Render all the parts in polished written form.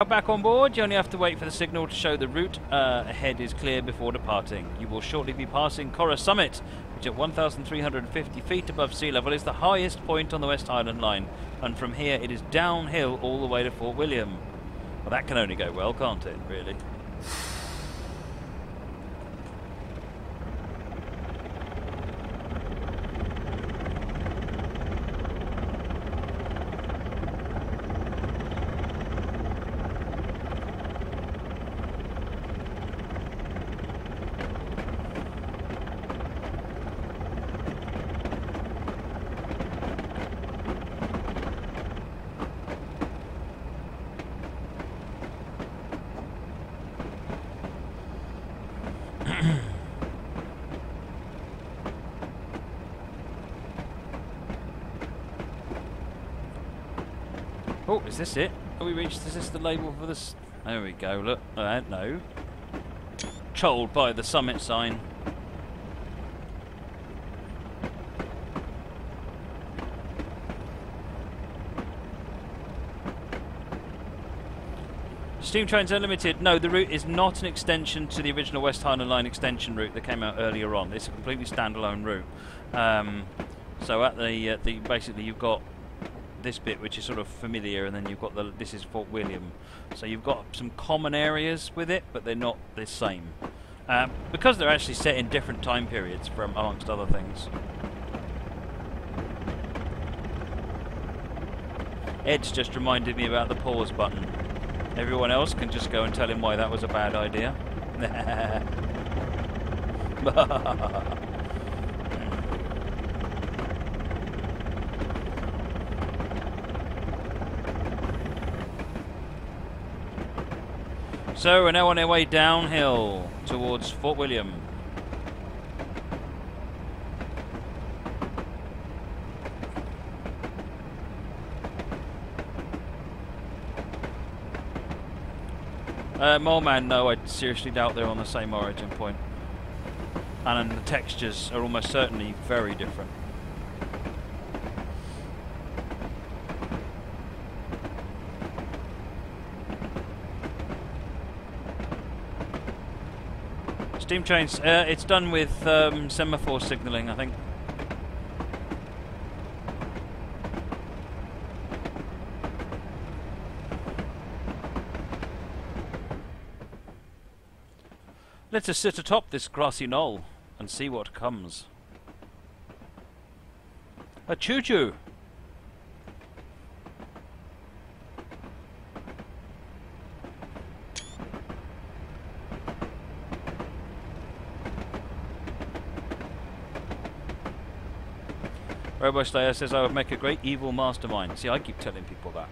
back on board. You only have to wait for the signal to show the route ahead is clear before departing. You will shortly be passing Corra Summit, which at 1,350 feet above sea level is the highest point on the West Highland line, and from here it is downhill all the way to Fort William. Well, that can only go well, can't it, really? Oh, is this it? Have we reached? Is this the label for this? There we go, look. No. Told by the summit sign. Steam Trains Unlimited. No, the route is not an extension to the original West Highland Line extension route that came out earlier on. It's a completely standalone route. So at the basically you've got this bit which is sort of familiar, and then you've got this is Fort William, so you've got some common areas with it, but they're not the same because they're actually set in different time periods, from amongst other things. Ed's just reminded me about the pause button. Everyone else can just go and tell him why that was a bad idea. So we're now on our way downhill towards Fort William. Mole Man, no, I seriously doubt they're on the same origin point. And the textures are almost certainly very different. Steam trains, it's done with semaphore signalling, I think. Let us sit atop this grassy knoll and see what comes. A choo-choo! RoboSlayer says I would make a great evil mastermind. See, I keep telling people that.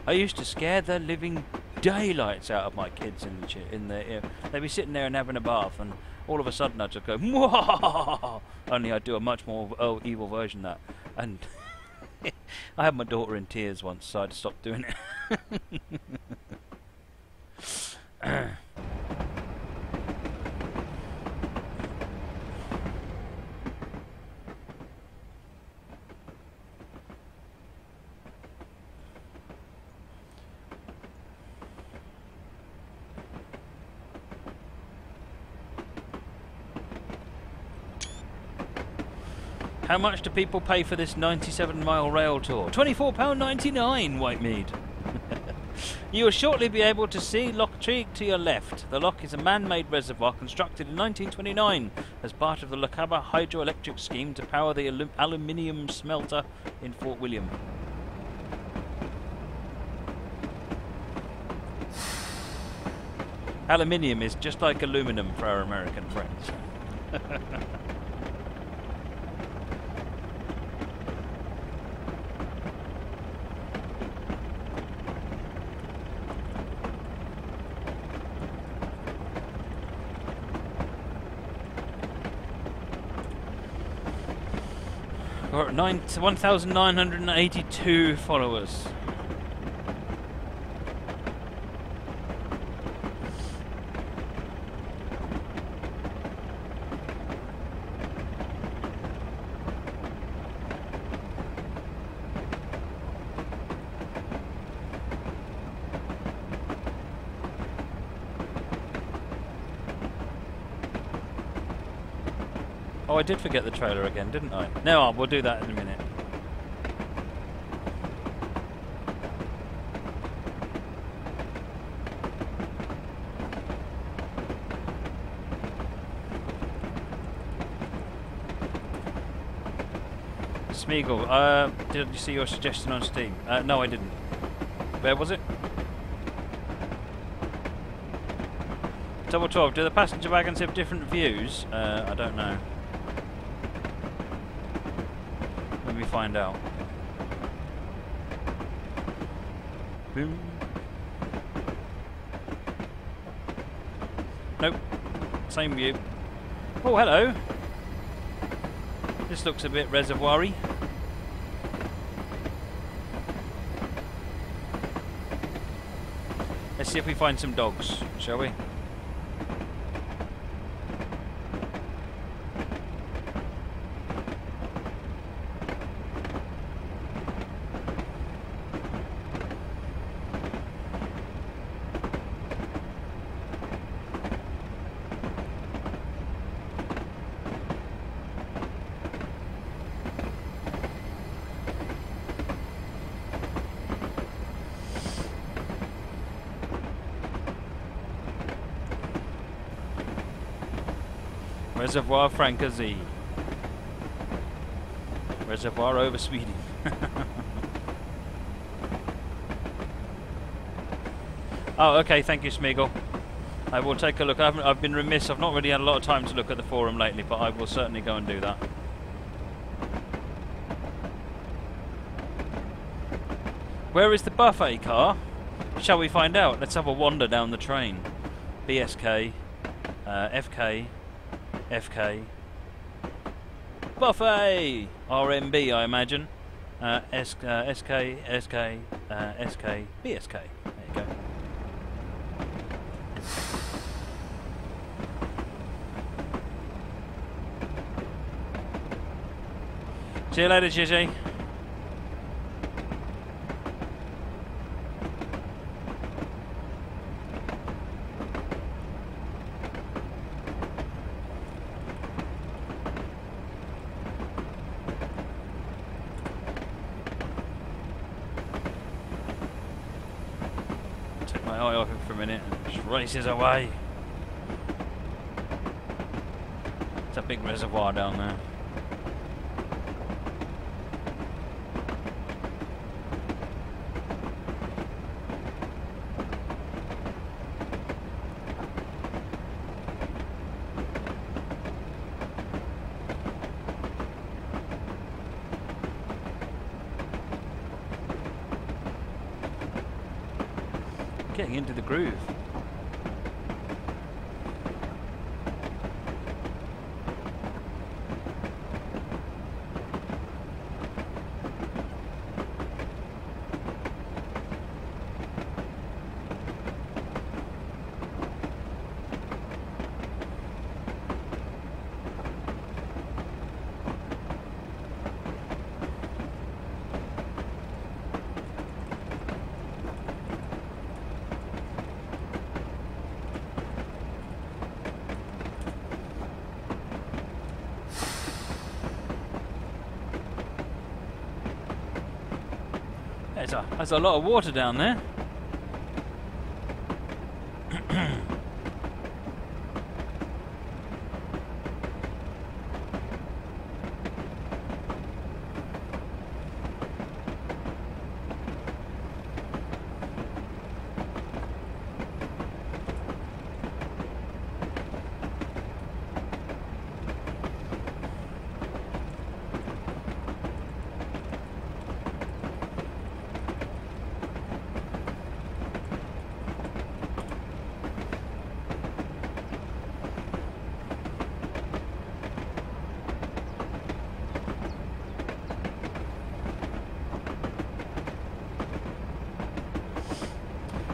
I used to scare the living daylights out of my kids in the they'd be sitting there and having a bath, and all of a sudden I'd just go, "Mwah!" Only I'd do a much more evil version of that. And I had my daughter in tears once, so I'd stopped doing it. How much do people pay for this 97-mile rail tour? £24.99, Whitemead. You will shortly be able to see Loch Treig to your left. The loch is a man-made reservoir constructed in 1929 as part of the Lochaber hydroelectric scheme to power the aluminium smelter in Fort William. Aluminium is just like aluminum for our American friends. We're at 1,982 followers. Oh, I did forget the trailer again, didn't I? No, we'll do that in a minute. Smeagol, did you see your suggestion on Steam? No, I didn't. Where was it? Double 12. Do the passenger wagons have different views? I don't know. Let me find out. Boom. Nope. Same view. Oh, hello. This looks a bit reservoir-y. Let's see if we find some dogs, shall we? Reservoir Francazzi. Reservoir over speeding. Oh, okay, thank you, Smeagol. I will take a look. I've been remiss. I've not really had a lot of time to look at the forum lately, but I will certainly go and do that. Where is the buffet car? Shall we find out? Let's have a wander down the train. BSK, FK, FK, buffet! RMB, I imagine. SK, SK, SK, BSK. There you go. See you later, Gigi. Take my eye off him for a minute and just races away. It's a big reservoir down there. Getting into the groove. There's a lot of water down there.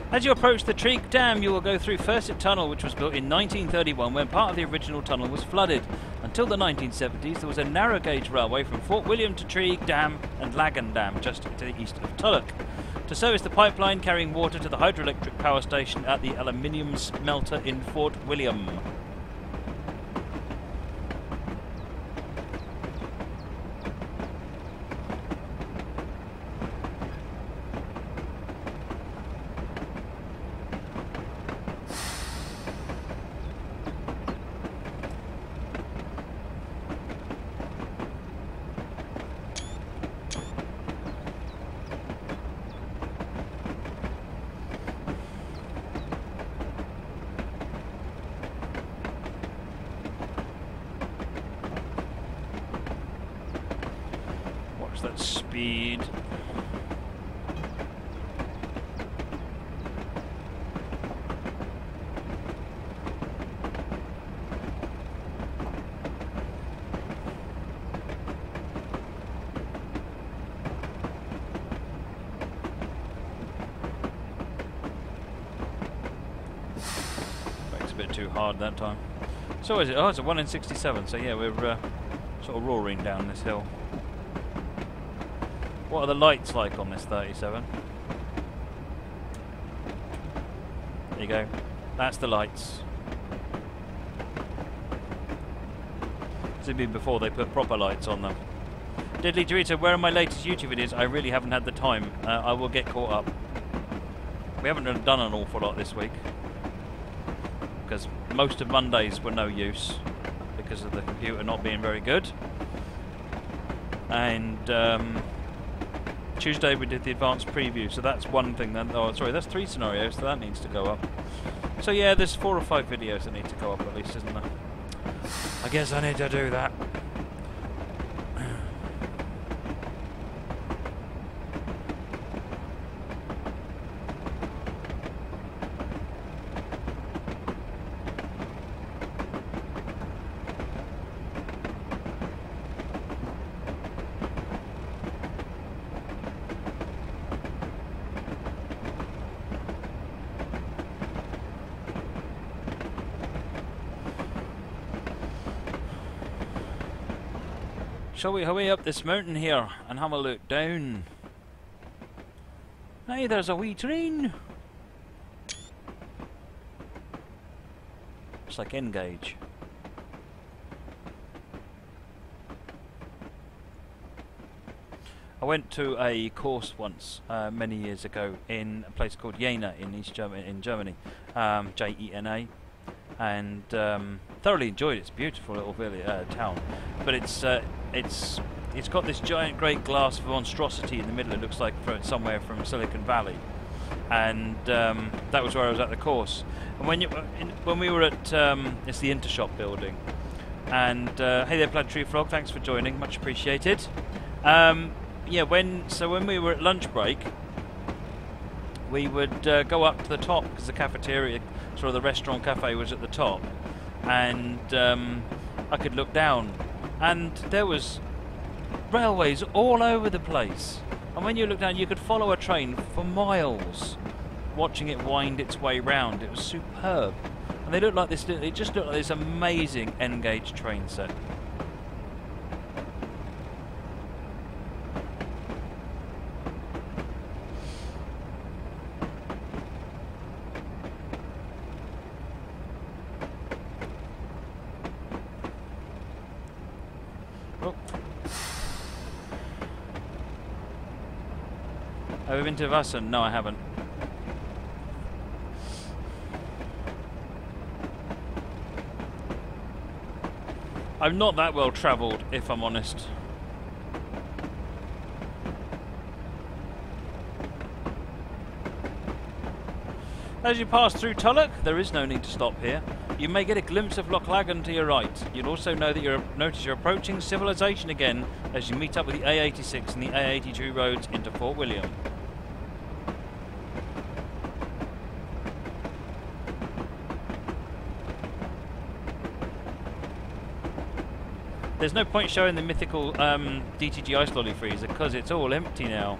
As you approach the Treek Dam, you will go through Furset Tunnel, which was built in 1931 when part of the original tunnel was flooded. Until the 1970s, there was a narrow gauge railway from Fort William to Treek Dam and Lagan Dam, just to the east of Tulloch, to service the pipeline carrying water to the hydroelectric power station at the aluminium smelter in Fort William. speed. Brakes a bit too hard that time. So is it? Oh, it's a 1 in 67. So yeah, we're sort of roaring down this hill. What are the lights like on this 37? There you go. That's the lights. This would be before they put proper lights on them. Diddly Dorito, where are my latest YouTube videos? I really haven't had the time. I will get caught up. We haven't done an awful lot this week, because most of Mondays were no use because of the computer not being very good. And Tuesday we did the advanced preview, so that's one thing then. Oh, sorry, that's 3 scenarios, so that needs to go up. So yeah, there's 4 or 5 videos that need to go up at least, isn't there? I guess I need to do that. Shall we hurry up this mountain here and have a look down? Hey, there's a wee train. It's like Engage. I went to a course once many years ago in a place called Jena in East Germany, Jena, and thoroughly enjoyed it. It's a beautiful little village, town, but it's got this giant great glass monstrosity in the middle. It looks like somewhere from Silicon Valley, and that was where I was at the course. And when we were at it's the Intershop building, and hey there, Plaid Tree Frog, thanks for joining, much appreciated. Yeah, when we were at lunch break, we would go up to the top because the cafeteria, sort of the restaurant cafe, was at the top, and I could look down, and there was railways all over the place. And when you look down, you could follow a train for miles, watching it wind its way round. It was superb, and they looked like this. It just looked like this amazing N-gauge train set. Have you been to Vassen? No, I haven't. I'm not that well travelled, if I'm honest. As you pass through Tulloch, there is no need to stop here. You may get a glimpse of Loch Laggan to your right. You'll also know that notice you're approaching civilization again as you meet up with the A86 and the A82 roads into Fort William. There's no point showing the mythical DTG Ice Lolly freezer because it's all empty now.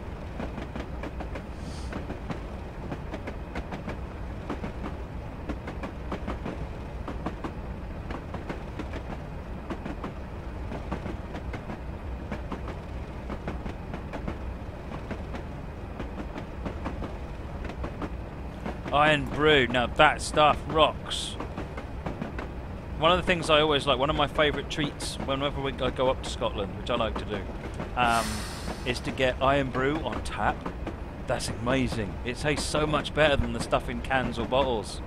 Iron Brew, now that stuff rocks. One of the things I always like, one of my favourite treats whenever I go up to Scotland, which I like to do, is to get Iron Brew on tap. That's amazing. It tastes so much better than the stuff in cans or bottles.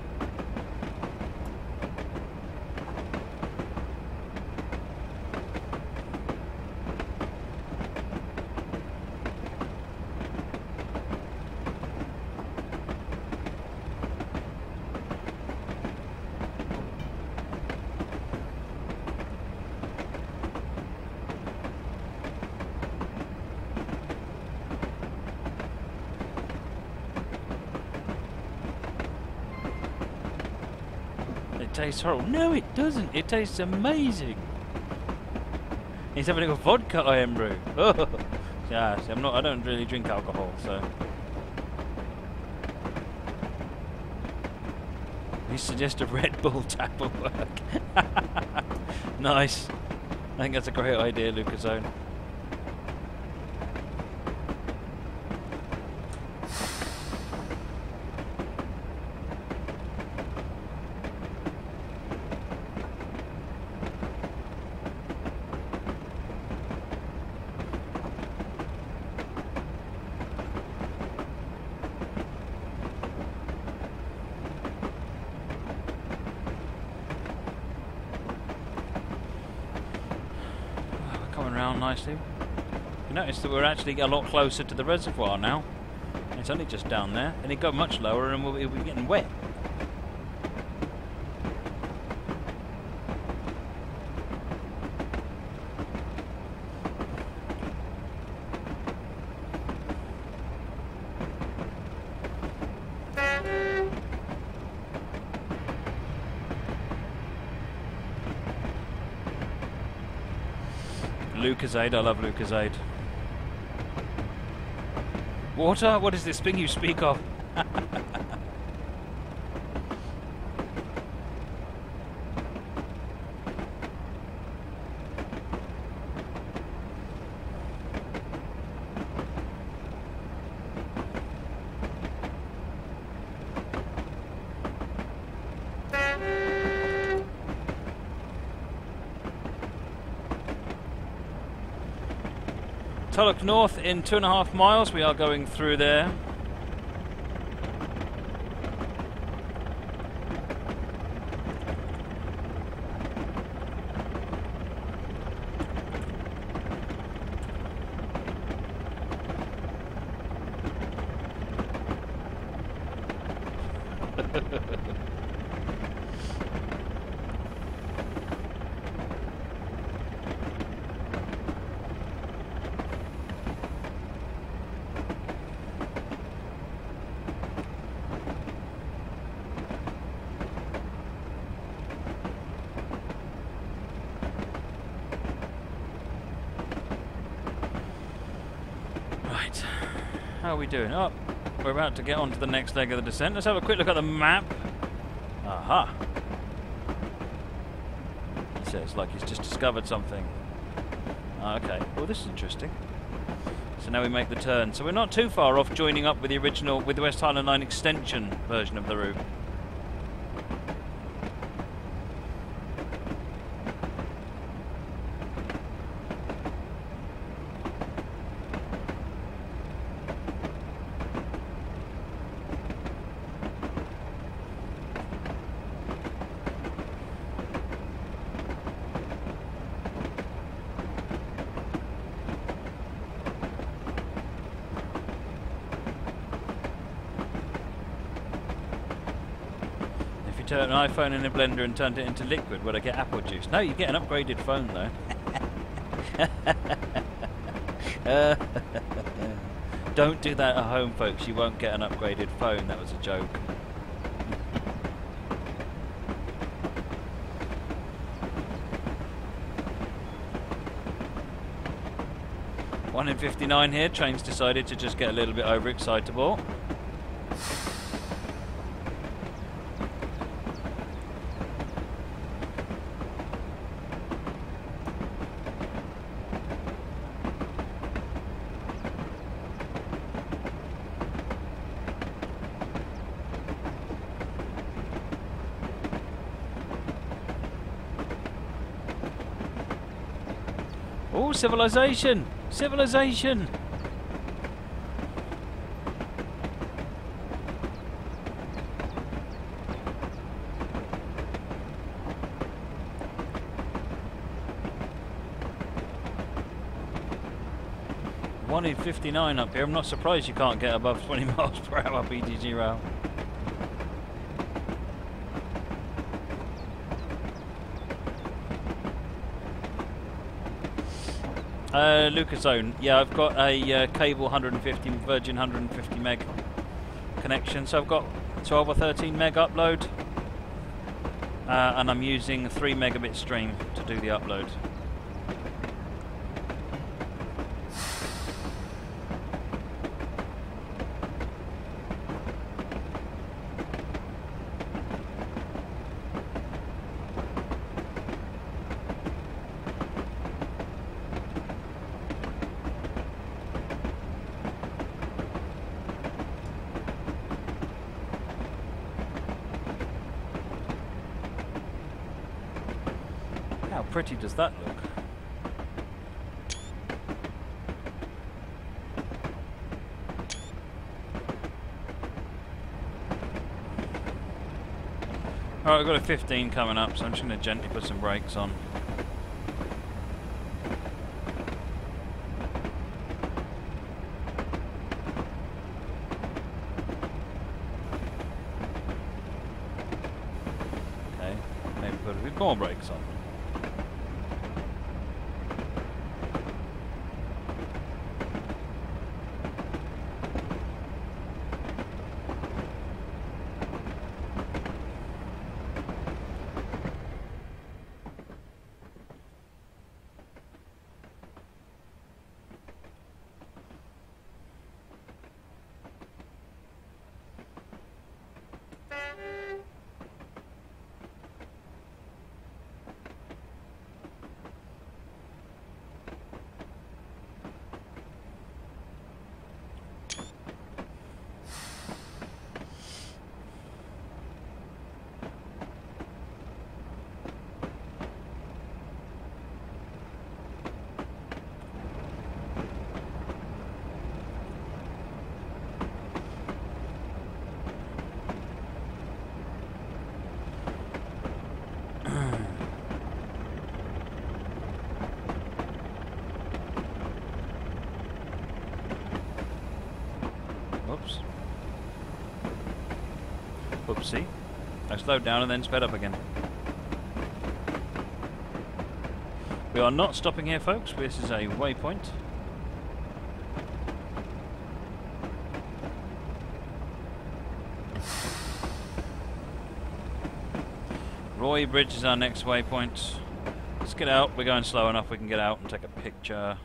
it tastes horrible. No, it doesn't. It tastes amazing. He's having a vodka iron brew. Oh, yeah. I don't really drink alcohol, so. You suggest a Red Bull tap will work. Nice. I think that's a great idea, Lucasone. Nicely. You notice that we're actually a lot closer to the reservoir now. It's only just down there, and it go much lower, and we'll be getting wet. Lucasade, I love Lucasade. Water? What is this thing you speak of? Tulloch North in 2.5 miles. We are going through there. How are we doing? Oh, we're about to get on to the next leg of the descent. Let's have a quick look at the map. Aha. It says like he's just discovered something. Okay. Well, this is interesting. So now we make the turn. So we're not too far off joining up with the original, with the West Highland Line extension version of the route. Turn an iPhone in a blender and turned it into liquid, would I get apple juice? No, you get an upgraded phone though. Don't do that at home, folks. You won't get an upgraded phone. That was a joke. One in 59 here. Train's decided to just get a little bit overexcitable. Oh, civilization! Civilization! One in 59 up here. I'm not surprised you can't get above 20 miles per hour PTG rail. Lucasone, yeah, I've got a cable 150, Virgin 150 meg connection, so I've got 12 or 13 meg upload. and I'm using a 3 megabit stream to do the upload. How pretty does that look? Alright, I've got a 15 coming up, so I'm just going to gently put some brakes on. Okay, maybe put a bit more brakes on. Whoops. Whoopsie. I slowed down and then sped up again. We are not stopping here, folks. This is a waypoint. Roy Bridge is our next waypoint. Let's get out. We're going slow enough we can get out and take a picture.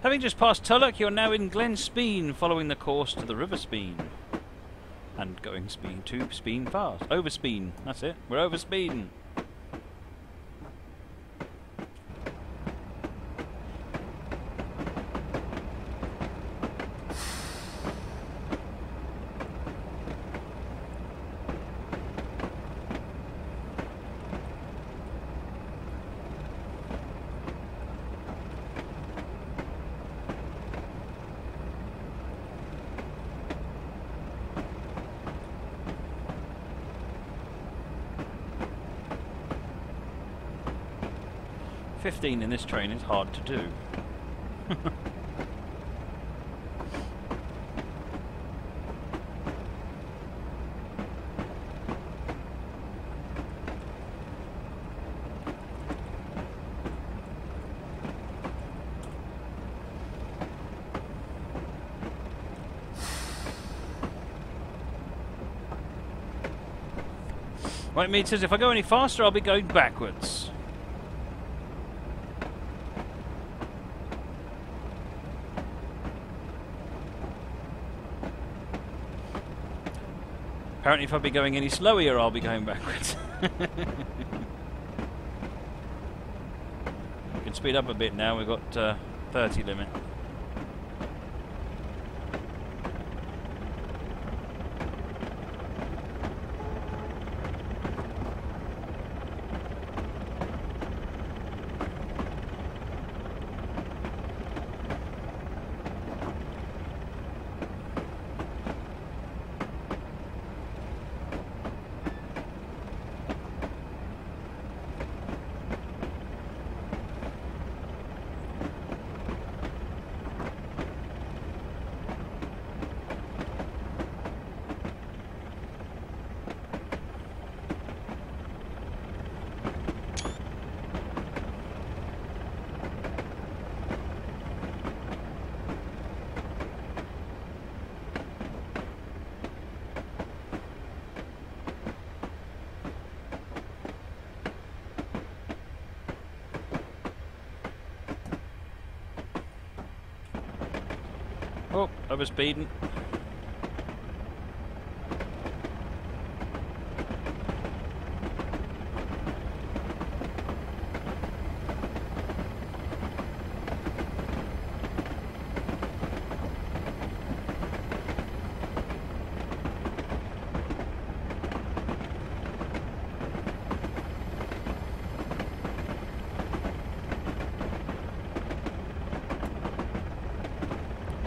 Having just passed Tulloch, you're now in Glen Speen, following the course to the River Speen. And going Speen to Speen fast. Over Speen, that's it. We're over Speen. In this train is hard to do. Right, meters, if I go any faster I'll be going backwards. Apparently if I'll be going any slower, I'll be going backwards. We can speed up a bit now, we've got 30 limit. Oh, over speeding.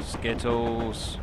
Skittles.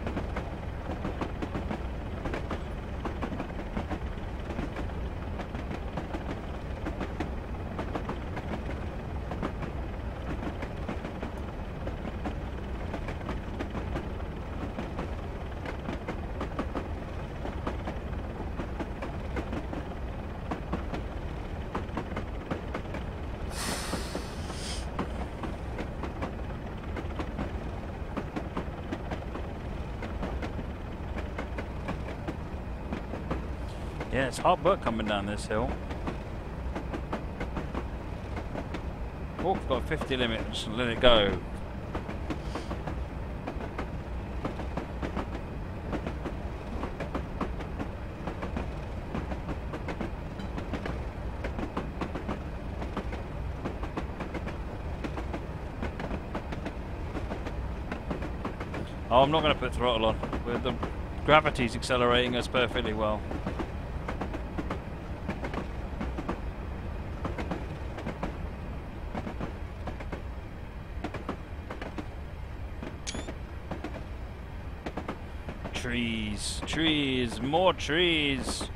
Yeah, it's hard work coming down this hill. Oh, we've got a 50 limit, just let it go. Oh, I'm not going to put throttle on. The gravity's accelerating us perfectly well. Trees, trees, more trees.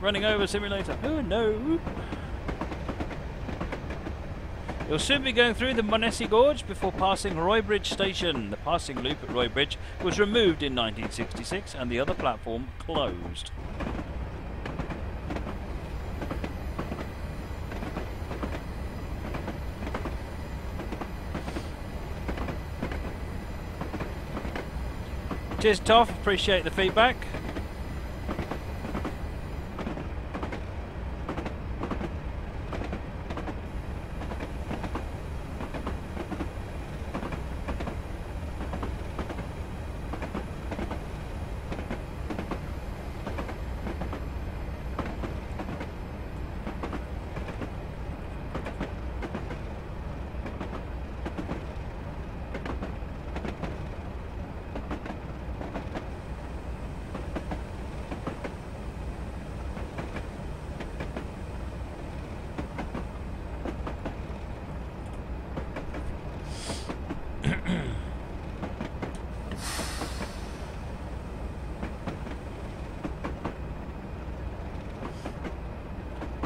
Running over simulator. Oh no. You'll soon be going through the Monessie Gorge before passing Roybridge Station. The passing loop at Roybridge was removed in 1966 and the other platform closed. Cheers, Toff. Appreciate the feedback.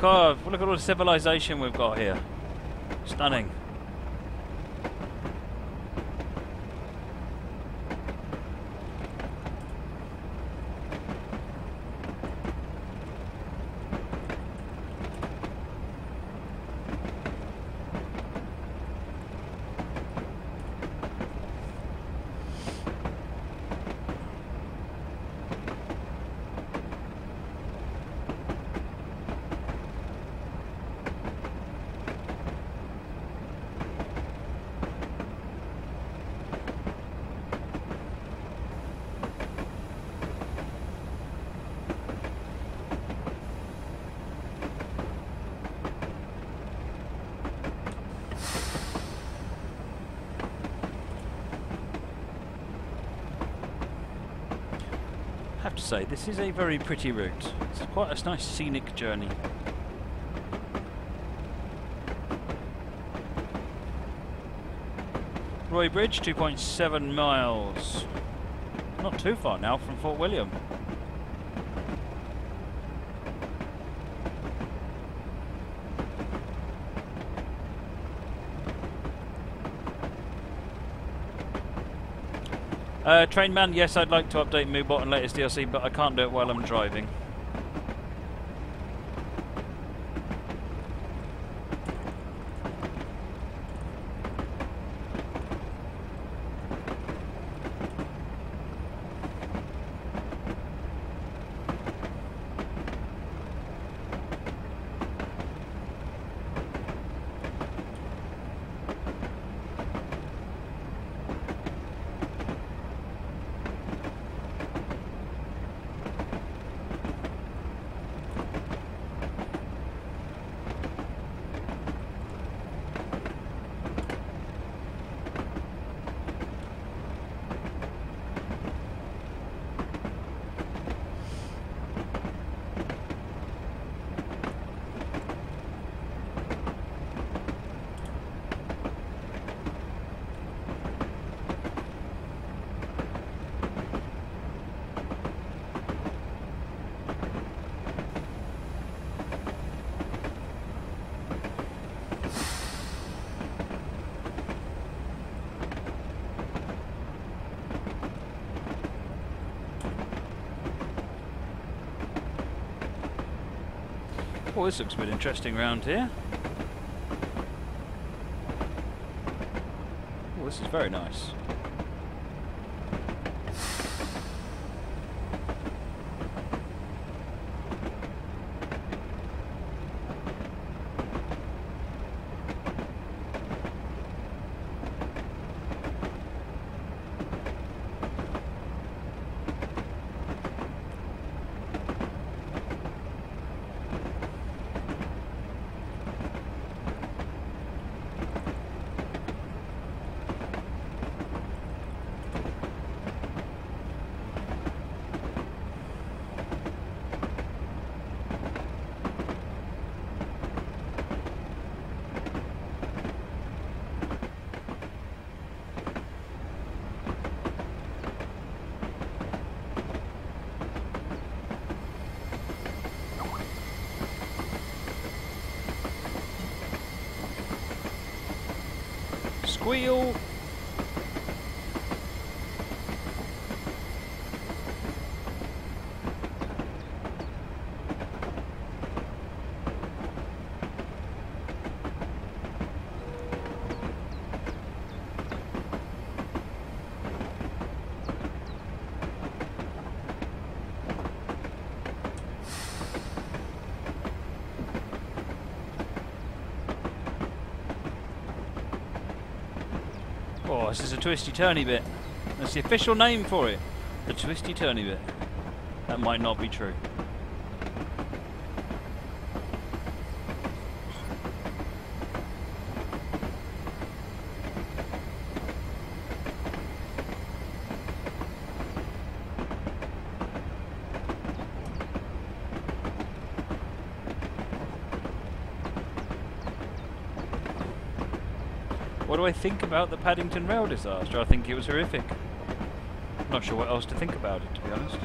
God, look at all the civilization we've got here. Stunning. I have to say, this is a very pretty route. It's quite a nice scenic journey. Roybridge, 2.7 miles. Not too far now from Fort William. Trainman, yes, I'd like to update Moobot and latest DLC, but I can't do it while I'm driving. Oh, this looks a bit interesting around here. Oh, this is very nice. Squeal! Oh, this is a twisty-turny bit. That's the official name for it. The twisty-turny bit. That might not be true. What do I think about the Paddington Rail disaster? I think it was horrific. I'm not sure what else to think about it, to be honest.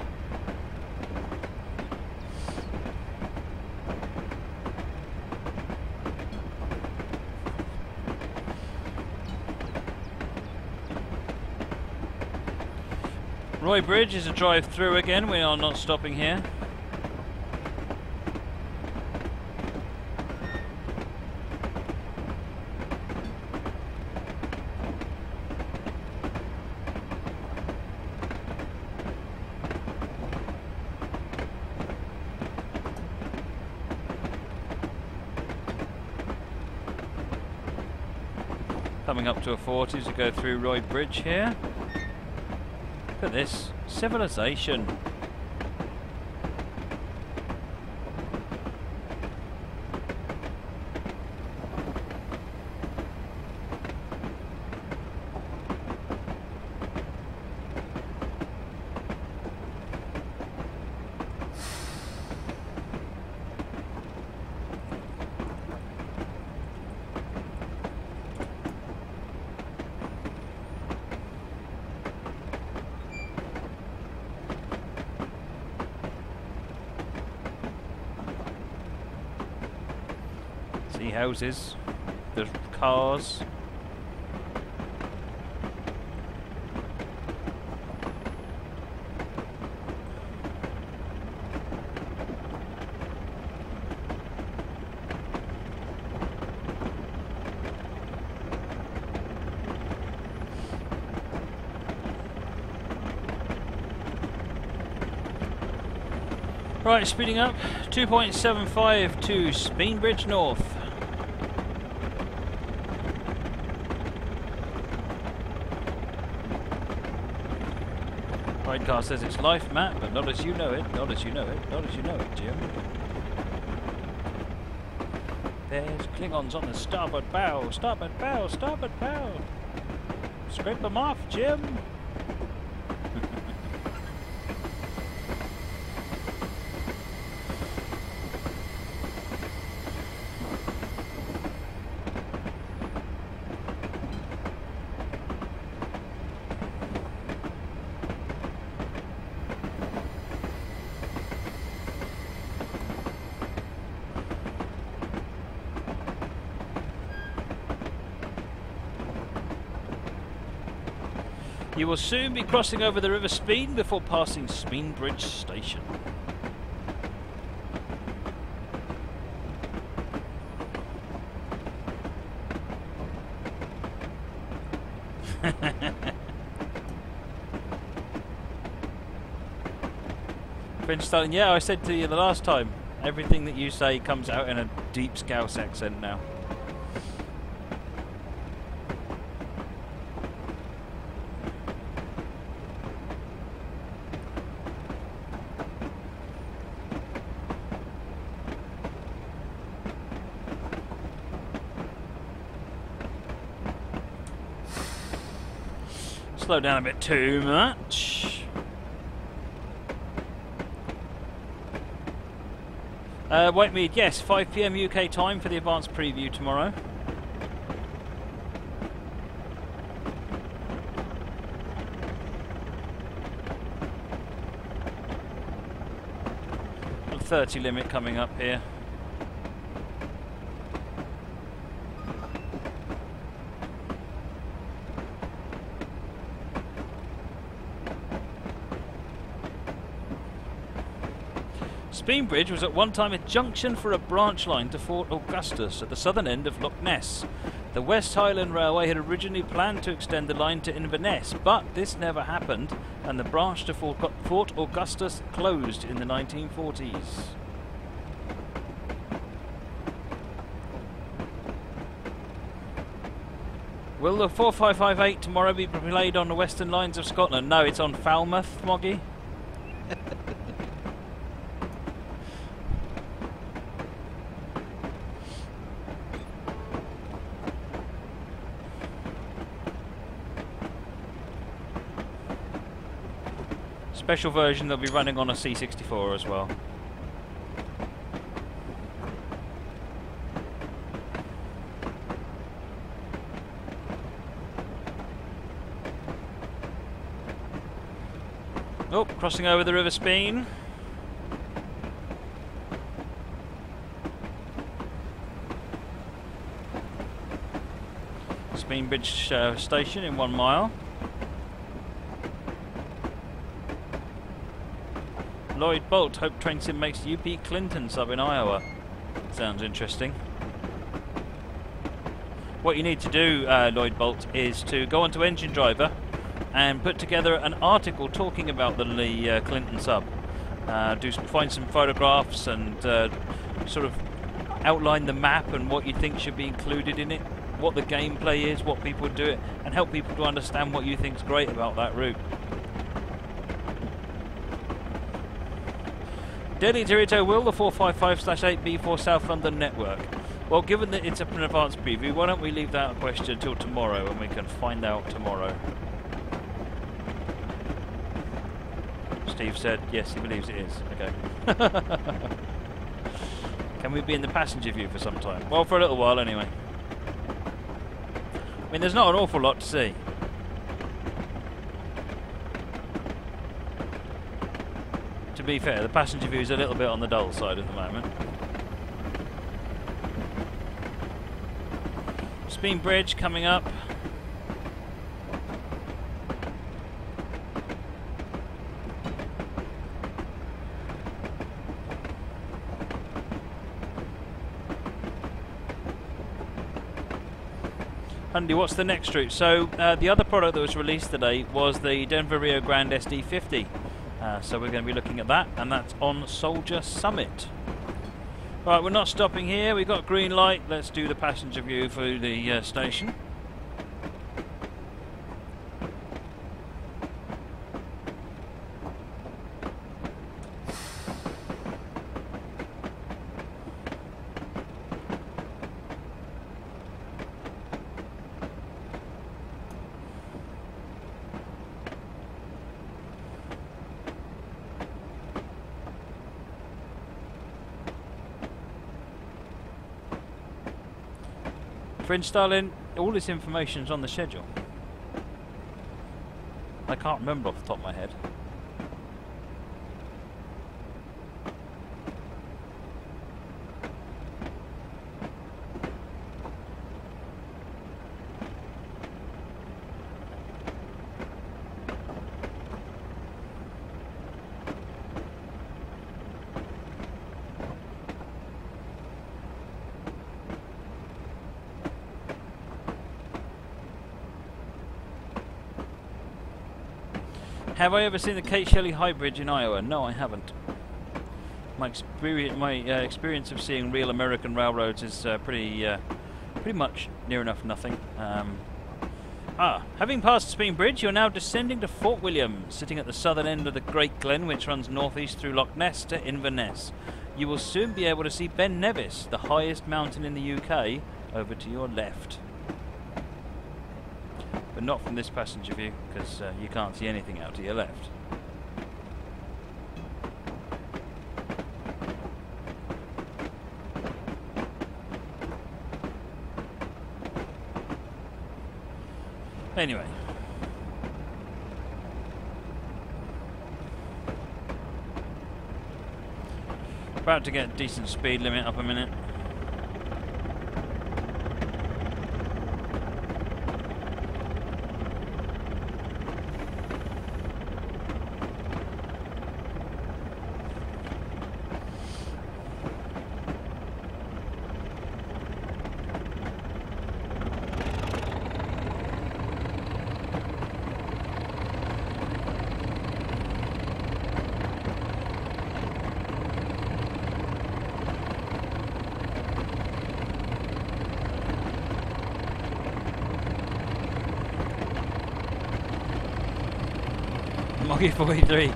Roy Bridge is a drive through again. We are not stopping here. Coming up to a 40 to go through Roy Bridge here. Look at this. Civilization. See houses, there's cars. Right, speeding up, 2.75 to Speenbridge North. Car says it's life, Matt, but not as you know it, not as you know it, not as you know it, Jim. There's Klingons on the starboard bow, starboard bow, starboard bow. Scrape them off, Jim. You will soon be crossing over the River Speen before passing Speenbridge Station. Prince Stalin, yeah, I said to you the last time, everything that you say comes out in a deep Scouse accent now. Slow down a bit too much. Whitemead, yes, 5 PM UK time for the advanced preview tomorrow. A 30 limit coming up here. Speenbridge was at one time a junction for a branch line to Fort Augustus at the southern end of Loch Ness. The West Highland Railway had originally planned to extend the line to Inverness, but this never happened, and the branch to Fort Augustus closed in the 1940s. Will the 4558 tomorrow be played on the western lines of Scotland? No, it's on Falmouth, Moggy. Special version they'll be running on a C64 as well. Oh, crossing over the River Speen. Speenbridge station in 1 mile. Lloyd Bolt, Hope Trainsim makes UP Clinton sub in Iowa. Sounds interesting. What you need to do, Lloyd Bolt, is to go onto Engine Driver and put together an article talking about the Clinton sub. Find some photographs and sort of outline the map and what you think should be included in it, what the gameplay is, what people do it, and help people to understand what you think is great about that route. Daily Dorito, will the 455/8B4 South London network? Well, given that it's an advanced preview, why don't we leave that question until tomorrow and we can find out tomorrow. Steve said, yes, he believes it is. Okay. Can we be in the passenger view for some time? Well, for a little while anyway. I mean, there's not an awful lot to see. To be fair, the passenger view is a little bit on the dull side at the moment. Speenbridge coming up. Andy, what's the next route? So the other product that was released today was the Denver Rio Grande SD50. So we're going to be looking at that, and that's on Soldier Summit. Right, we're not stopping here. We've got green light. Let's do the passenger view for the station. Prince Stalin, all this information's on the schedule. I can't remember off the top of my head. Have I ever seen the Kate Shelley High Bridge in Iowa? No, I haven't. My experience of seeing real American railroads is pretty much near enough nothing. Having passed Speen Bridge, you're now descending to Fort William, sitting at the southern end of the Great Glen, which runs northeast through Loch Ness to Inverness. You will soon be able to see Ben Nevis, the highest mountain in the UK, over to your left. But not from this passenger view, because you can't see anything out to your left. Anyway. About to get a decent speed limit up a minute. Moggy 43.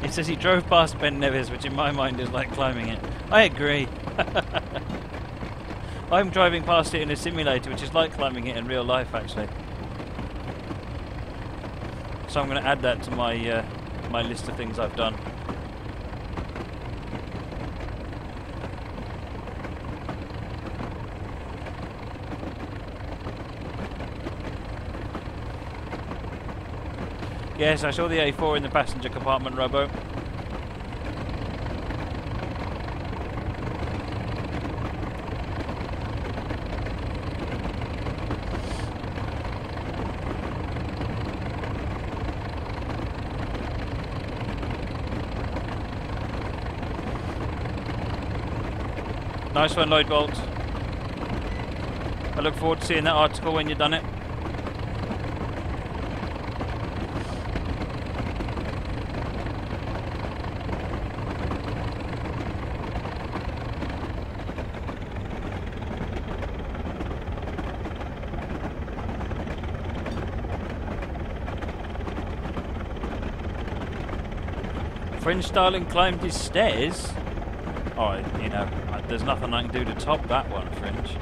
It says he drove past Ben Nevis, which in my mind is like climbing it. I agree. I'm driving past it in a simulator, which is like climbing it in real life, actually. So I'm going to add that to my my list of things I've done. Yes, I saw the A4 in the passenger compartment, Robo. Nice one, Lloyd Bolt. I look forward to seeing that article when you've done it. Fringe Starling climbed his stairs. Alright, you know, there's nothing I can do to top that one, Fringe.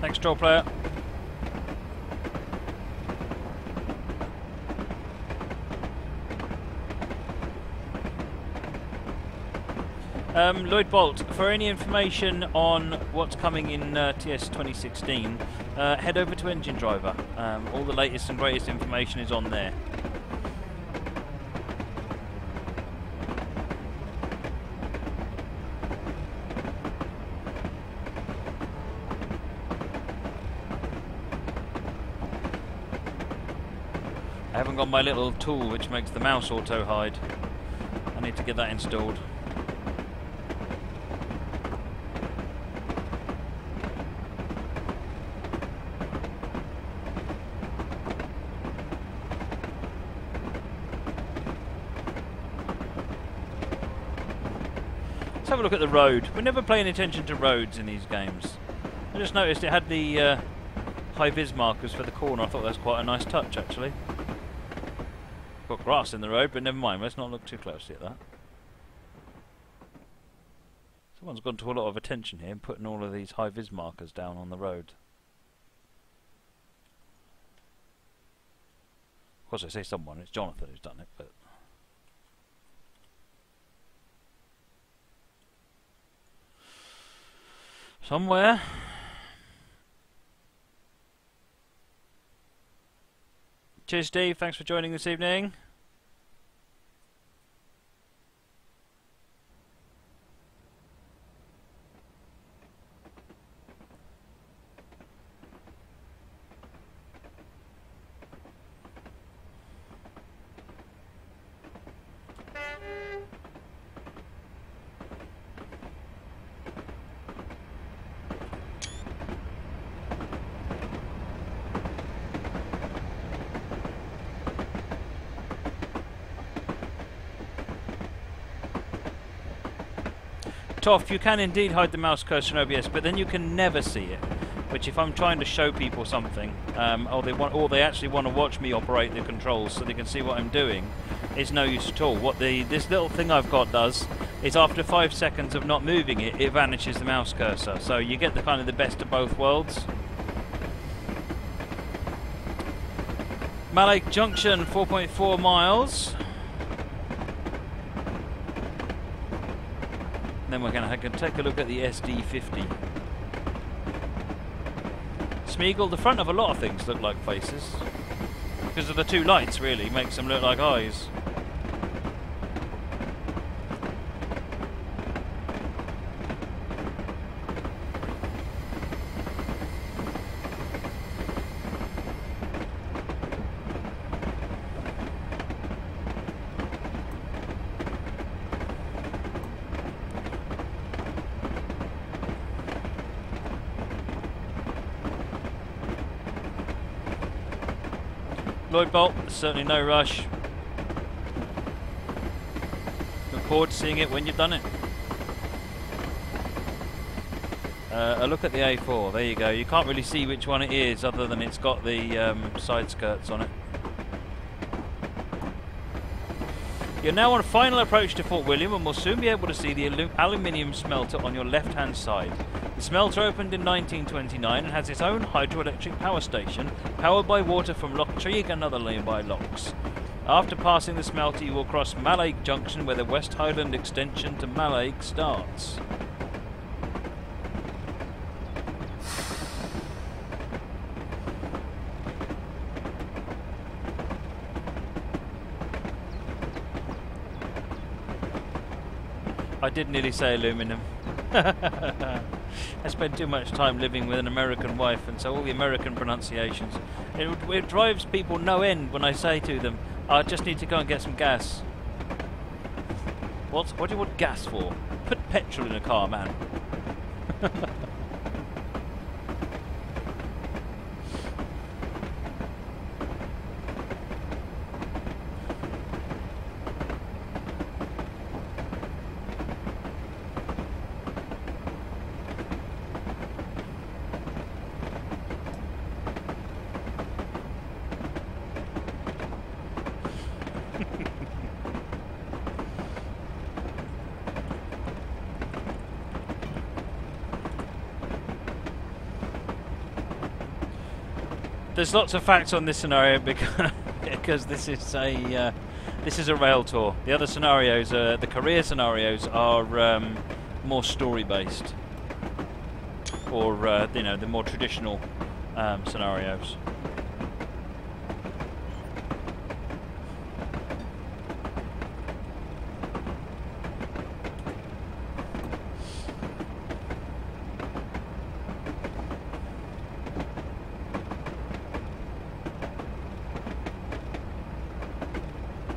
Thanks, draw player. Lloyd Bolt, for any information on what's coming in TS 2016, head over to Engine Driver. All the latest and greatest information is on there. I haven't got my little tool which makes the mouse auto hide. I need to get that installed. Let's have a look at the road. We're never paying attention to roads in these games. I just noticed it had the high vis markers for the corner. I thought that's quite a nice touch, actually. got grass in the road, but never mind. Let's not look too closely at that. Someone's gone to a lot of attention here and putting all of these high-vis markers down on the road. Of course I say someone, it's Jonathan who's done it, but... somewhere... Cheers Steve, thanks for joining this evening. Toff, you can indeed hide the mouse cursor in OBS, but then you can never see it. Which, if I'm trying to show people something, or they actually want to watch me operate the controls so they can see what I'm doing, is no use at all. What this little thing I've got does is, after 5 seconds of not moving it, it vanishes the mouse cursor. So you get the kind of the best of both worlds. Malake Junction, 4.4 miles. Then we're going to take a look at the SD50. Smeagol, the front of a lot of things look like faces. Because of the two lights, really, makes them look like eyes. Lloyd Bolt, certainly no rush. Look forward to seeing it when you've done it. A look at the A4, there you go. You can't really see which one it is other than it's got the side skirts on it. You're now on a final approach to Fort William and will soon be able to see the aluminium smelter on your left hand side. The smelter opened in 1929 and has its own hydroelectric power station, powered by water from Loch Treig and other nearby lochs. After passing the smelter, you will cross Malake Junction, where the West Highland extension to Malake starts. I did nearly say aluminum. I spend too much time living with an American wife, and so all the American pronunciations. It drives people no end when I say to them, I just need to go and get some gas. What do you want gas for? Put petrol in a car, man. There's lots of facts on this scenario because this is a rail tour. The other scenarios, the career scenarios, are more story based, or you know, the more traditional scenarios.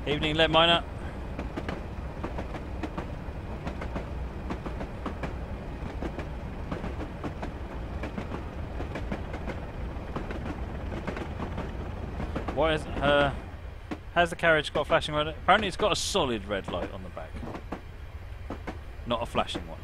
Evening, lead miner. What is has the carriage got a flashing red? Apparently it's got a solid red light on the back, not a flashing one.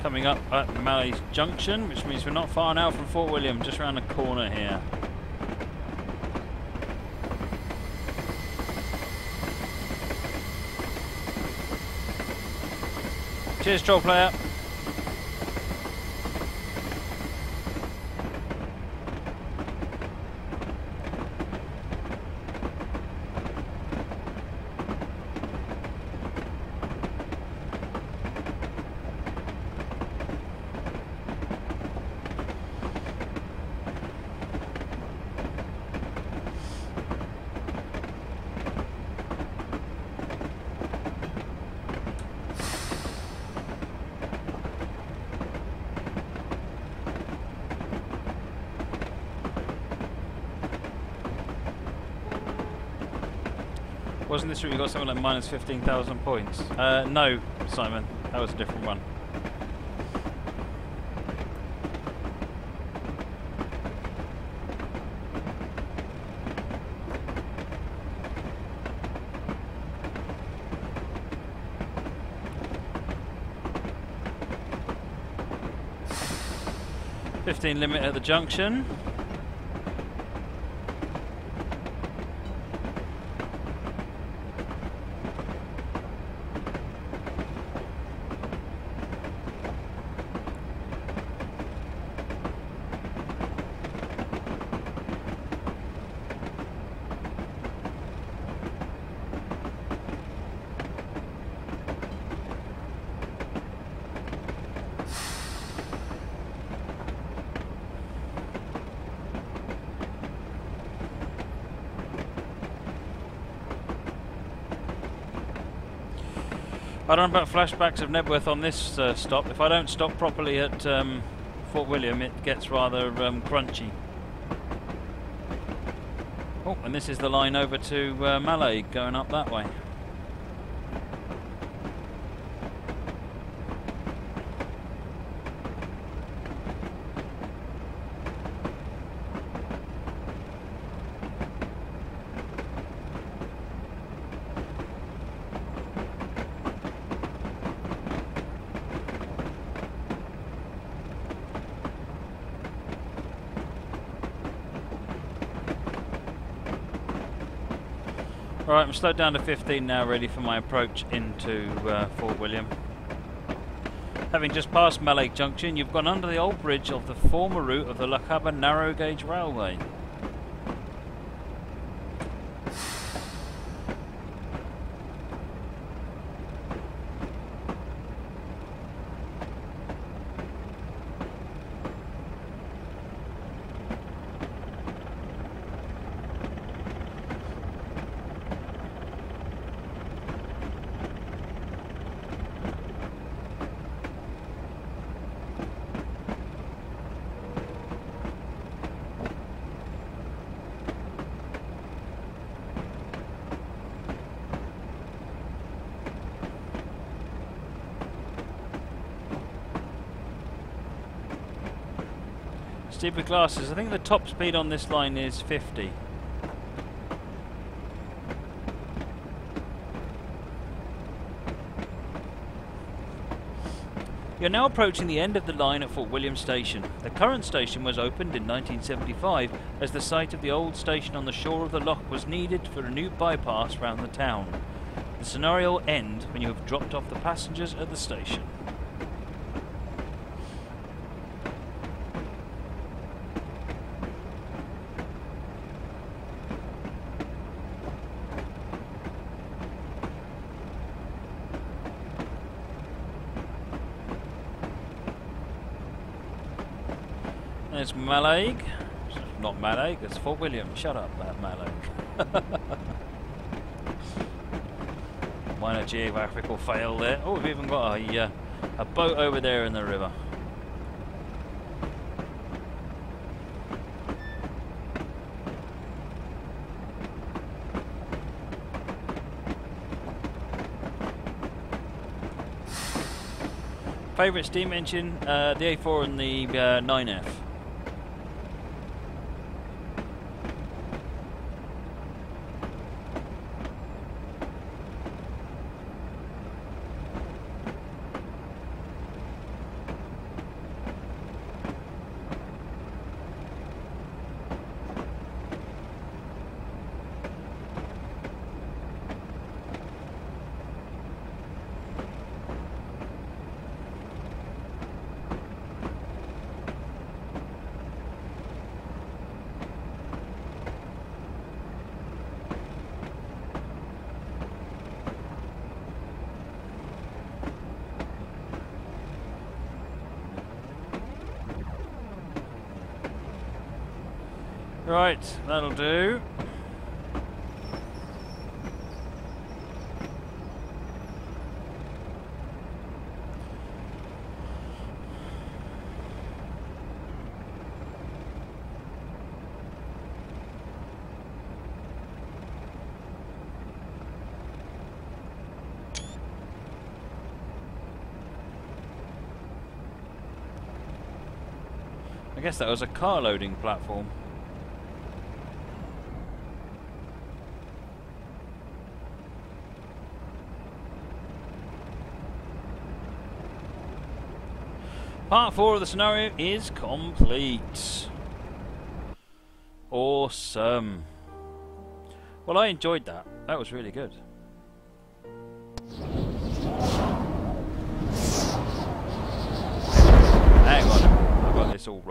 Coming up at Malay Junction, which means we're not far now from Fort William, just around the corner here. Cheers, troll player. Wasn't this route you got something like minus 15,000 points? No, Simon, that was a different one. .15 limit at the junction. I don't know about flashbacks of Nebworth on this stop. If I don't stop properly at Fort William, it gets rather crunchy. Oh, and this is the line over to Malay, going up that way. Alright, I'm slowed down to 15 now, ready for my approach into Fort William. Having just passed Malay Junction, you've gone under the old bridge of the former route of the Lochaber narrow gauge railway. Stupid glasses. I think the top speed on this line is 50. You're now approaching the end of the line at Fort William Station. The current station was opened in 1975 as the site of the old station on the shore of the loch was needed for a new bypass round the town. The scenario will end when you have dropped off the passengers at the station. There's Malay. Not Malay, it's Fort William. Shut up, Malay. Minor geographical fail there. Oh, we've even got a boat over there in the river. Favourite steam engine? The A4 and the 9F. Right, that'll do. I guess that was a car loading platform. Part 4 of the scenario is complete. Awesome. Well, I enjoyed that. That was really good. Hang on, I've got this all wrong.